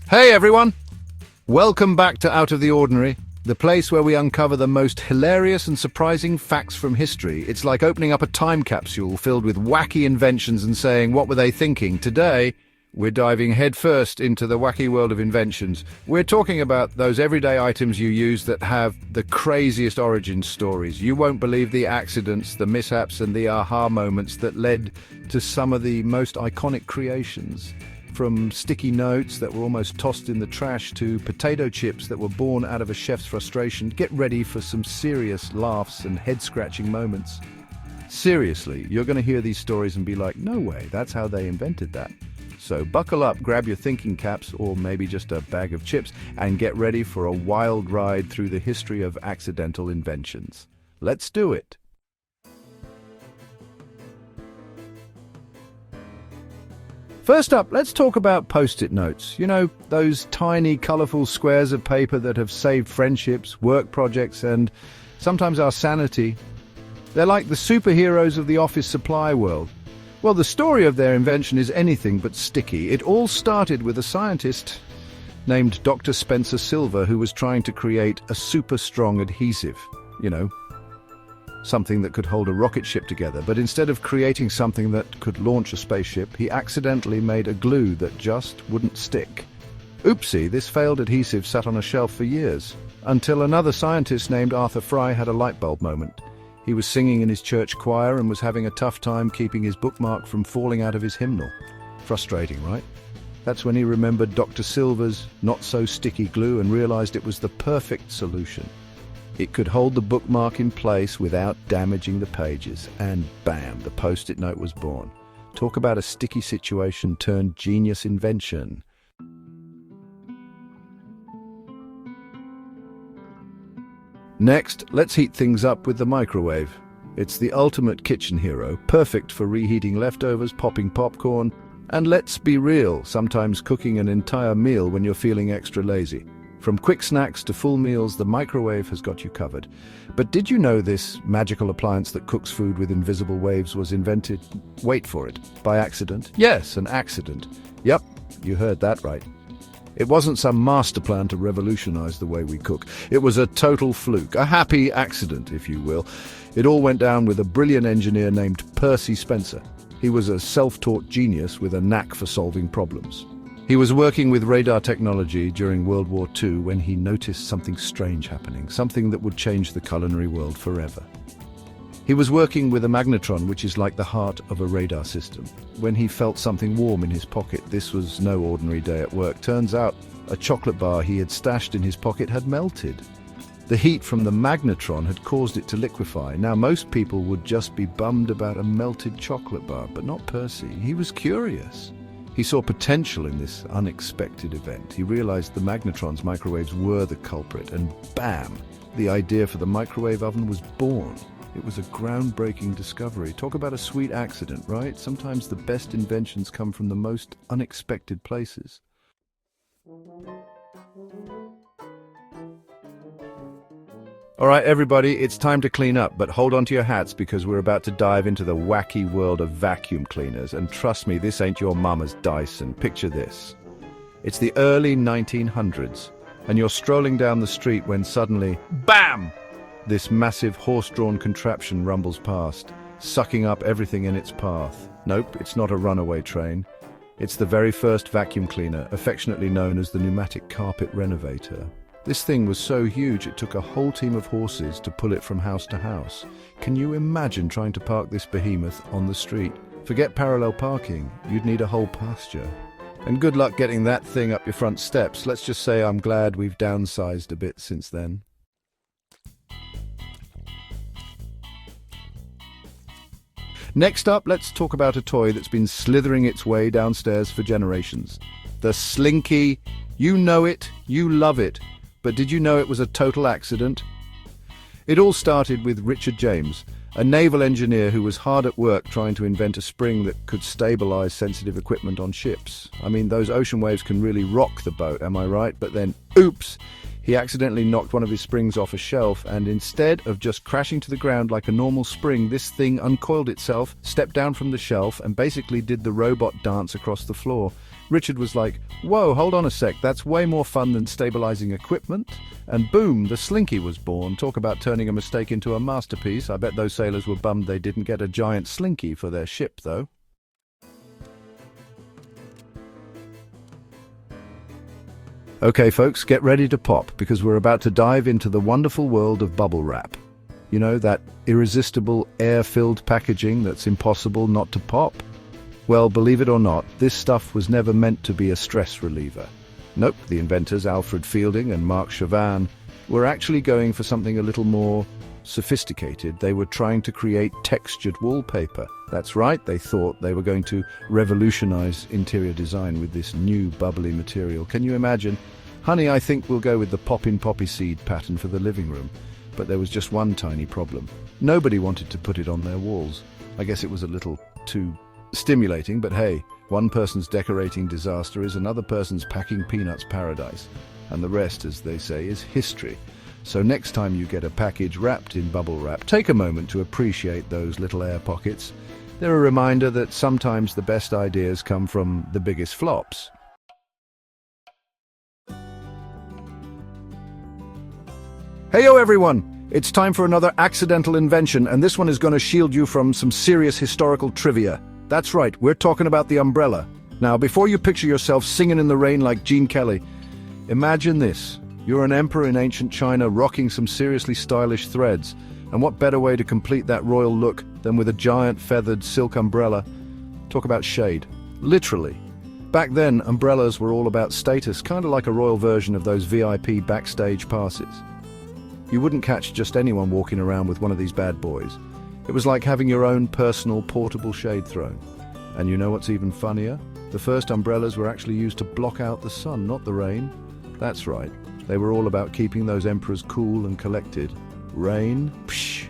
Hey everyone! Welcome back to Out of the Ordinary, the place where we uncover the most hilarious and surprising facts from history. It's like opening up a time capsule filled with wacky inventions and saying, what were they thinking? Today, we're diving headfirst into the wacky world of inventions. We're talking about those everyday items you use that have the craziest origin stories. You won't believe the accidents, the mishaps, and the aha moments that led to some of the most iconic creations. From sticky notes that were almost tossed in the trash to potato chips that were born out of a chef's frustration. Get ready for some serious laughs and head-scratching moments. Seriously, you're going to hear these stories and be like, no way, that's how they invented that. So buckle up, grab your thinking caps, or maybe just a bag of chips, and get ready for a wild ride through the history of accidental inventions. Let's do it! First up, let's talk about Post-it notes. You know, those tiny, colourful squares of paper that have saved friendships, work projects, and sometimes our sanity. They're like the superheroes of the office supply world. Well, the story of their invention is anything but sticky. It all started with a scientist named Dr. Spencer Silver, who was trying to create a super strong adhesive. You know, something that could hold a rocket ship together, but instead of creating something that could launch a spaceship, he accidentally made a glue that just wouldn't stick. Oopsie, this failed adhesive sat on a shelf for years, until another scientist named Arthur Fry had a light bulb moment. He was singing in his church choir and was having a tough time keeping his bookmark from falling out of his hymnal. Frustrating, right? That's when he remembered Dr. Silver's not-so-sticky glue and realized it was the perfect solution. It could hold the bookmark in place without damaging the pages, and bam, the Post-it note was born. Talk about a sticky situation turned genius invention. Next, let's heat things up with the microwave. It's the ultimate kitchen hero, perfect for reheating leftovers, popping popcorn, and let's be real, sometimes cooking an entire meal when you're feeling extra lazy. From quick snacks to full meals, the microwave has got you covered. But did you know this magical appliance that cooks food with invisible waves was invented, wait for it, by accident? Yes, an accident. Yep, you heard that right. It wasn't some master plan to revolutionize the way we cook. It was a total fluke, a happy accident, if you will. It all went down with a brilliant engineer named Percy Spencer. He was a self-taught genius with a knack for solving problems. He was working with radar technology during World War II when he noticed something strange happening, something that would change the culinary world forever. He was working with a magnetron, which is like the heart of a radar system. When he felt something warm in his pocket, this was no ordinary day at work. Turns out, a chocolate bar he had stashed in his pocket had melted. The heat from the magnetron had caused it to liquefy. Now, most people would just be bummed about a melted chocolate bar, but not Percy. He was curious. He saw potential in this unexpected event. He realized the magnetron's microwaves were the culprit, and bam! The idea for the microwave oven was born. It was a groundbreaking discovery. Talk about a sweet accident, right? Sometimes the best inventions come from the most unexpected places. All right, everybody, it's time to clean up, but hold on to your hats because we're about to dive into the wacky world of vacuum cleaners. And trust me, this ain't your mama's Dyson. Picture this. It's the early 1900s, and you're strolling down the street when suddenly, BAM! This massive horse-drawn contraption rumbles past, sucking up everything in its path. Nope, it's not a runaway train. It's the very first vacuum cleaner, affectionately known as the pneumatic carpet renovator. This thing was so huge it took a whole team of horses to pull it from house to house. Can you imagine trying to park this behemoth on the street? Forget parallel parking, you'd need a whole pasture. And good luck getting that thing up your front steps. Let's just say I'm glad we've downsized a bit since then. Next up, let's talk about a toy that's been slithering its way downstairs for generations. The Slinky. You know it, you love it. But did you know it was a total accident? It all started with Richard James, a naval engineer who was hard at work trying to invent a spring that could stabilize sensitive equipment on ships. I mean, those ocean waves can really rock the boat, am I right? But then, oops, he accidentally knocked one of his springs off a shelf, and instead of just crashing to the ground like a normal spring, this thing uncoiled itself, stepped down from the shelf, and basically did the robot dance across the floor. Richard was like, "Whoa, hold on a sec, that's way more fun than stabilizing equipment." And boom, the slinky was born. Talk about turning a mistake into a masterpiece. I bet those sailors were bummed they didn't get a giant slinky for their ship, though. Okay, folks, get ready to pop, because we're about to dive into the wonderful world of bubble wrap. You know, that irresistible air-filled packaging that's impossible not to pop? Well, believe it or not, this stuff was never meant to be a stress reliever. Nope, the inventors Alfred Fielding and Mark Chavan were actually going for something a little more sophisticated. They were trying to create textured wallpaper. That's right, they thought they were going to revolutionize interior design with this new bubbly material. Can you imagine? Honey, I think we'll go with the pop-in poppy seed pattern for the living room. But there was just one tiny problem. Nobody wanted to put it on their walls. I guess it was a little too stimulating, but hey, one person's decorating disaster is another person's packing peanuts paradise. And the rest, as they say, is history. So next time you get a package wrapped in bubble wrap, take a moment to appreciate those little air pockets. They're a reminder that sometimes the best ideas come from the biggest flops. Heyo everyone! It's time for another accidental invention, and this one is going to shield you from some serious historical trivia. That's right, we're talking about the umbrella. Now, before you picture yourself singing in the rain like Gene Kelly, imagine this. You're an emperor in ancient China rocking some seriously stylish threads. And what better way to complete that royal look than with a giant feathered silk umbrella? Talk about shade. Literally. Back then, umbrellas were all about status, kind of like a royal version of those VIP backstage passes. You wouldn't catch just anyone walking around with one of these bad boys. It was like having your own personal portable shade throne. And you know what's even funnier? The first umbrellas were actually used to block out the sun, not the rain. That's right. They were all about keeping those emperors cool and collected. Rain? Psh!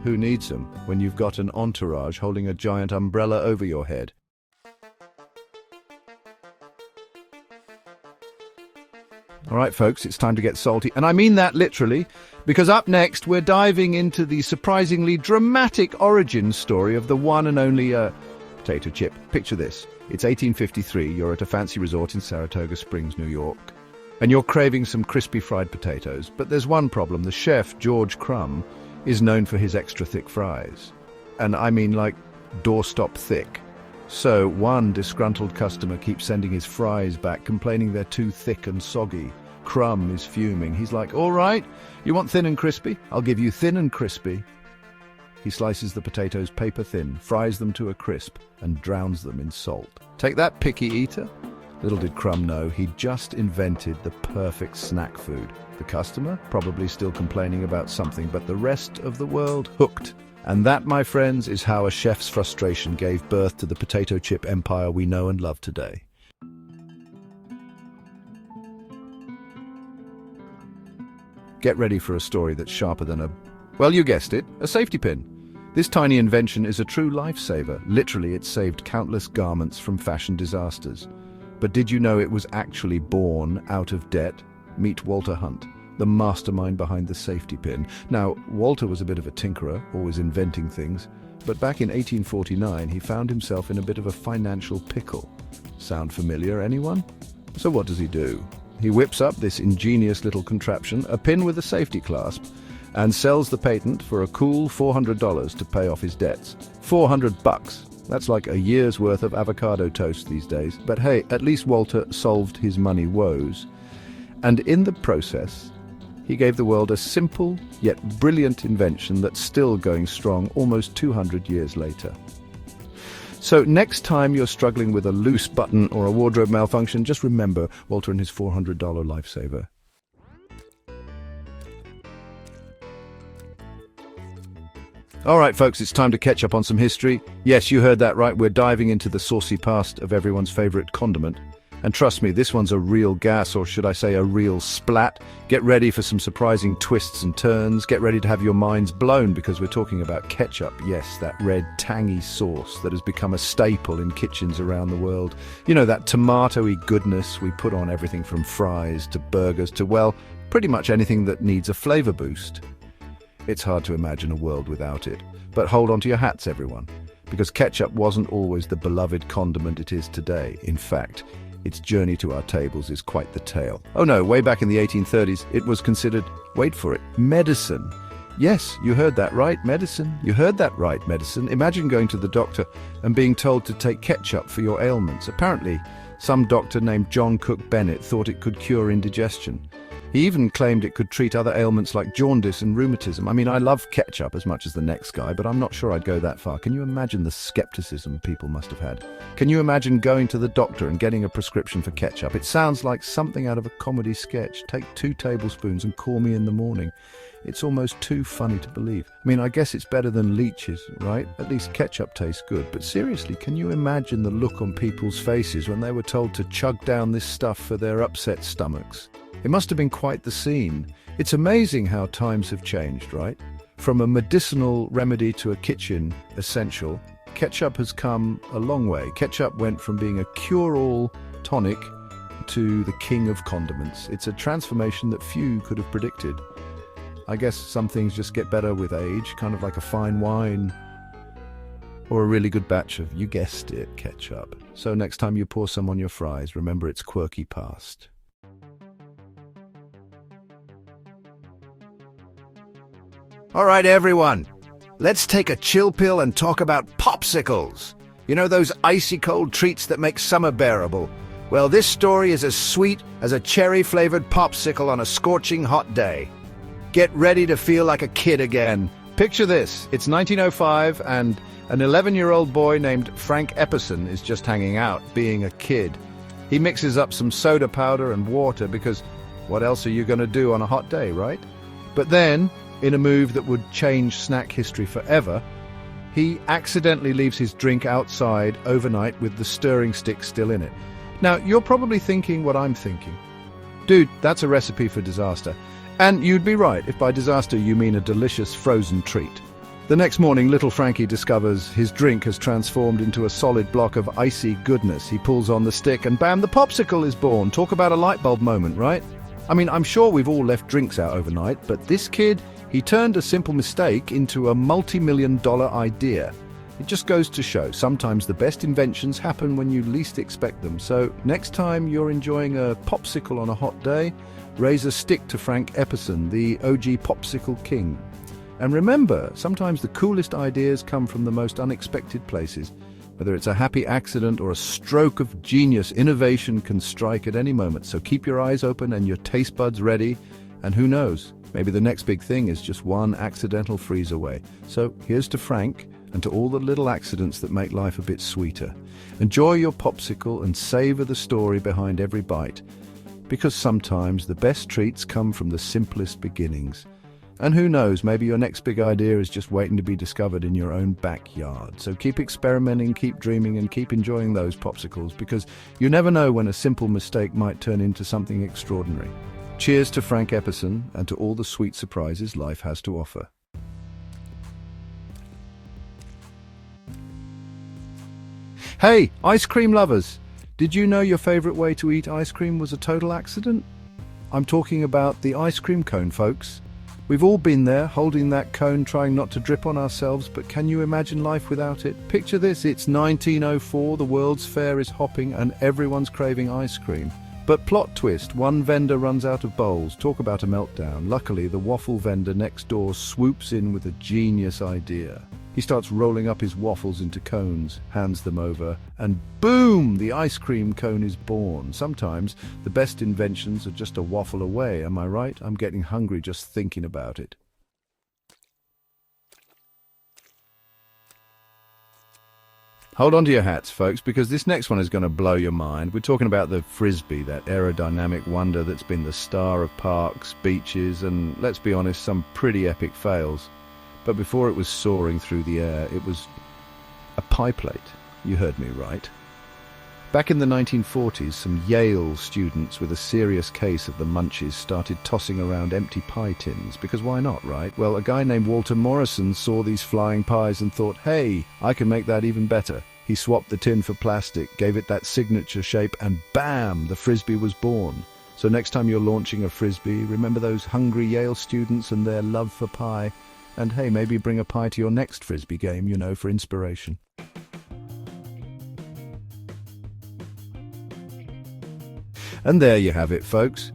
Who needs them when you've got an entourage holding a giant umbrella over your head? All right, folks, it's time to get salty. And I mean that literally, because up next we're diving into the surprisingly dramatic origin story of the one and only potato chip. Picture this. It's 1853. You're at a fancy resort in Saratoga Springs, New York. And you're craving some crispy fried potatoes. But there's one problem. The chef, George Crumb, is known for his extra thick fries. And I mean like doorstop thick. So one disgruntled customer keeps sending his fries back, complaining they're too thick and soggy. Crumb is fuming. He's like, "All right, you want thin and crispy? I'll give you thin and crispy." He slices the potatoes paper thin, fries them to a crisp, and drowns them in salt. Take that, picky eater. Little did Crumb know, he'd just invented the perfect snack food. The customer, probably still complaining about something, but the rest of the world hooked. And that, my friends, is how a chef's frustration gave birth to the potato chip empire we know and love today. Get ready for a story that's sharper than well, you guessed it, a safety pin. This tiny invention is a true lifesaver. Literally, it saved countless garments from fashion disasters. But did you know it was actually born out of debt? Meet Walter Hunt, the mastermind behind the safety pin. Now, Walter was a bit of a tinkerer, always inventing things, but back in 1849 he found himself in a bit of a financial pickle. Sound familiar, anyone? So what does he do? He whips up this ingenious little contraption, a pin with a safety clasp, and sells the patent for a cool $400 to pay off his debts. $400. That's like a year's worth of avocado toast these days. But hey, at least Walter solved his money woes. And in the process, he gave the world a simple yet brilliant invention that's still going strong almost 200 years later. So next time you're struggling with a loose button or a wardrobe malfunction, just remember Walter and his $400 lifesaver. All right, folks, it's time to catch up on some history. Yes, you heard that right. We're diving into the saucy past of everyone's favorite condiment. And trust me, this one's a real gas, or should I say a real splat. Get ready for some surprising twists and turns. Get ready to have your minds blown, because we're talking about ketchup. Yes, that red, tangy sauce that has become a staple in kitchens around the world. You know, that tomatoey goodness we put on everything from fries to burgers to, well, pretty much anything that needs a flavor boost. It's hard to imagine a world without it. But hold on to your hats, everyone, because ketchup wasn't always the beloved condiment it is today. In fact, its journey to our tables is quite the tale. Oh no, way back in the 1830s, it was considered, wait for it, medicine. Yes, you heard that right, medicine. You heard that right, medicine. Imagine going to the doctor and being told to take ketchup for your ailments. Apparently, some doctor named John Cook Bennett thought it could cure indigestion. He even claimed it could treat other ailments like jaundice and rheumatism. I mean, I love ketchup as much as the next guy, but I'm not sure I'd go that far. Can you imagine the skepticism people must have had? Can you imagine going to the doctor and getting a prescription for ketchup? It sounds like something out of a comedy sketch. Take 2 tablespoons and call me in the morning. It's almost too funny to believe. I mean, I guess it's better than leeches, right? At least ketchup tastes good. But seriously, can you imagine the look on people's faces when they were told to chug down this stuff for their upset stomachs? It must have been quite the scene. It's amazing how times have changed, right? From a medicinal remedy to a kitchen essential, ketchup has come a long way. Ketchup went from being a cure-all tonic to the king of condiments. It's a transformation that few could have predicted. I guess some things just get better with age, kind of like a fine wine or a really good batch of, you guessed it, ketchup. So next time you pour some on your fries, remember its quirky past. All right, everyone, let's take a chill pill and talk about popsicles. You know, those icy cold treats that make summer bearable. Well, this story is as sweet as a cherry-flavored popsicle on a scorching hot day. Get ready to feel like a kid again. Picture this. It's 1905 and an 11-year-old boy named Frank Epperson is just hanging out, being a kid. He mixes up some soda powder and water because what else are you going to do on a hot day, right? But then, in a move that would change snack history forever, he accidentally leaves his drink outside overnight with the stirring stick still in it. Now, you're probably thinking what I'm thinking. Dude, that's a recipe for disaster. And you'd be right if by disaster you mean a delicious frozen treat. The next morning, little Frankie discovers his drink has transformed into a solid block of icy goodness. He pulls on the stick and bam, the popsicle is born. Talk about a light bulb moment, right? I mean, I'm sure we've all left drinks out overnight, but this kid, he turned a simple mistake into a multi-million-dollar idea. It just goes to show, sometimes the best inventions happen when you least expect them. So next time you're enjoying a popsicle on a hot day, raise a stick to Frank Epperson, the OG popsicle king. And remember, sometimes the coolest ideas come from the most unexpected places. Whether it's a happy accident or a stroke of genius, innovation can strike at any moment. So keep your eyes open and your taste buds ready. And who knows, maybe the next big thing is just one accidental freeze away. So here's to Frank and to all the little accidents that make life a bit sweeter. Enjoy your popsicle and savor the story behind every bite. Because sometimes the best treats come from the simplest beginnings. And who knows, maybe your next big idea is just waiting to be discovered in your own backyard. So keep experimenting, keep dreaming, and keep enjoying those popsicles, because you never know when a simple mistake might turn into something extraordinary. Cheers to Frank Epperson and to all the sweet surprises life has to offer. Hey, ice cream lovers! Did you know your favorite way to eat ice cream was a total accident? I'm talking about the ice cream cone, folks. We've all been there, holding that cone, trying not to drip on ourselves, but can you imagine life without it? Picture this, it's 1904, the World's Fair is hopping, and everyone's craving ice cream. But plot twist, one vendor runs out of bowls. Talk about a meltdown. Luckily, the waffle vendor next door swoops in with a genius idea. He starts rolling up his waffles into cones, hands them over, and boom! The ice cream cone is born. Sometimes the best inventions are just a waffle away, am I right? I'm getting hungry just thinking about it. Hold on to your hats, folks, because this next one is going to blow your mind. We're talking about the Frisbee, that aerodynamic wonder that's been the star of parks, beaches, and, let's be honest, some pretty epic fails. But before it was soaring through the air, it was a pie plate. You heard me right. Back in the 1940s, some Yale students with a serious case of the munchies started tossing around empty pie tins, because why not, right? Well, a guy named Walter Morrison saw these flying pies and thought, hey, I can make that even better. He swapped the tin for plastic, gave it that signature shape, and bam, the Frisbee was born. So next time you're launching a Frisbee, remember those hungry Yale students and their love for pie. And hey, maybe bring a pie to your next Frisbee game, you know, for inspiration. And there you have it, folks.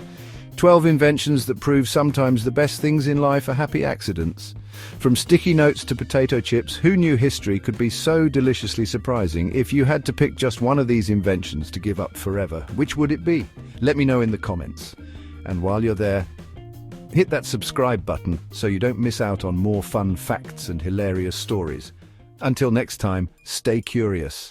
12 inventions that prove sometimes the best things in life are happy accidents. From sticky notes to potato chips, who knew history could be so deliciously surprising? If you had to pick just one of these inventions to give up forever, which would it be? Let me know in the comments. And while you're there, hit that subscribe button so you don't miss out on more fun facts and hilarious stories. Until next time, stay curious.